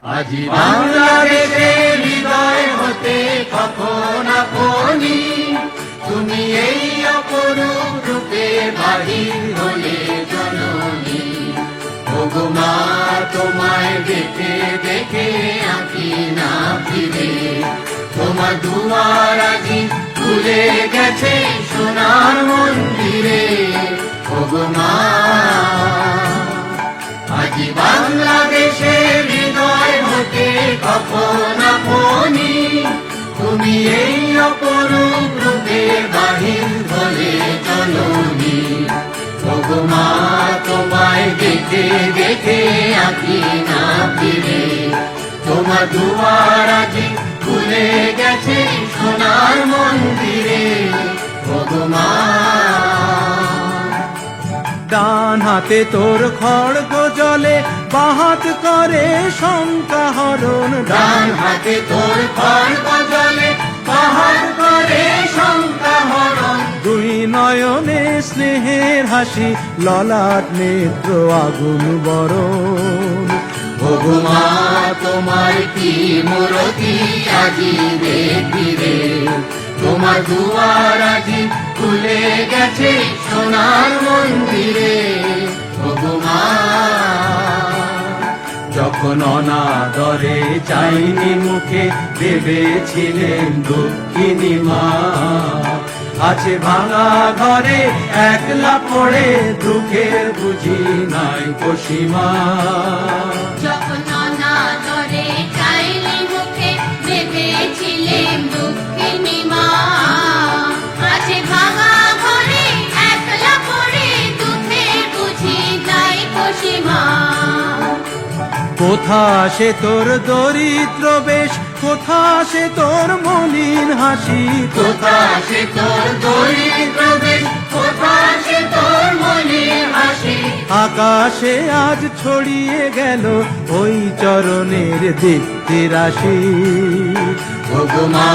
আজি বাংলাদেশের হৃদয় হতে কখন আপনি তুমি এই অপরূপ রূপে বাহির হলে জননী। ওগো মা তোমায় দেখে দেখে আঁকি না ফিরে, তোমার দুয়ার আজি খুলে গেছে সোনার মন্দিরে। ওগো মা আজি বাংলাদেশের হৃদয় হতে কখন আপনি তুমি এই অপরূপ রূপে বাহির হলে জননী। ওগো মা তোমায় দেখে দেখে আঁকি না ফিরে, তোমার দুয়ার আজি খুলে গেছে সোনার মন্দিরে। ওগো মা ডান হাতে তোর খড়গ জলে, বাহাত করে শঙ্কা হরণ। ডান হাতে তোর খড়গ জলে, বাহাত করে শঙ্কা হরণ। দুই নয়নে স্নেহের হাসি, ললাট নেত্র আগুন বরণ। ওগো মা তোমার কি মূরতি আজি দেখিরে, তোমার দুয়ার আজি খুলে গেছে সোনার মন্দিরে। ওগো মা যখন অনাদরে চাইনি মুখে, ভেবেছিলেন দক্ষিণী মা। আছে ভাঙা ঘরে একলা পড়ে, দুঃখের বুঝি নাই কসীমা। যখন অনাদরে চাইলে মুখে, ভেবেছিলেন দুঃখিনী মা। আছে ভাঙা ঘরে একলা পড়ে, দুঃখের বুঝি নাই কসীমা। কোথা সে তোর দরিদ্র বেশ, কোথা সে তোর মলিন হাসি। কোথা সে তোর দরিদ্র বেশ, কোথা সে তোর মলিন হাসি। আকাশে আজ ছড়িয়ে গেল ওই চরণের দীপ্তি রাশি। ওগো মা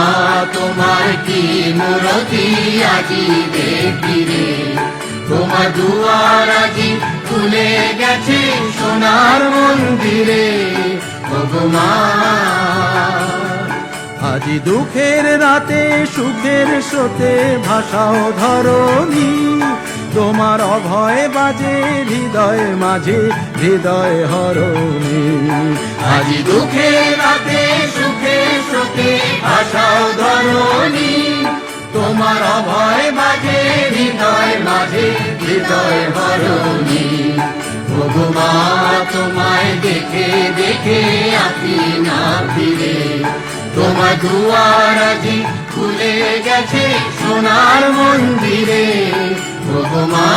তোমার কি মূরতি আজি দেখিরে, তোমার দুয়ার আজি খুলে গেছে সোনার মন্দিরে। ওগো মা আজি দুঃখের রাতে সুখের স্রোতে ভাষাও ধরণী। তোমার অভয় বাজে হৃদয় মাঝে, হৃদয় হরণী। আজি দুঃখের রাতে সুখের স্রোতে ভাষাও ধরণী, তোমার অভয় বাজে হৃদয় মাঝে, হৃদয় হরণী। ওগো মা তোমায় দেখে দেখে আঁকি না ফিরে, তোমার দুয়ার আজি খুলে গেছে সোনার মন্দিরে। ওগো মা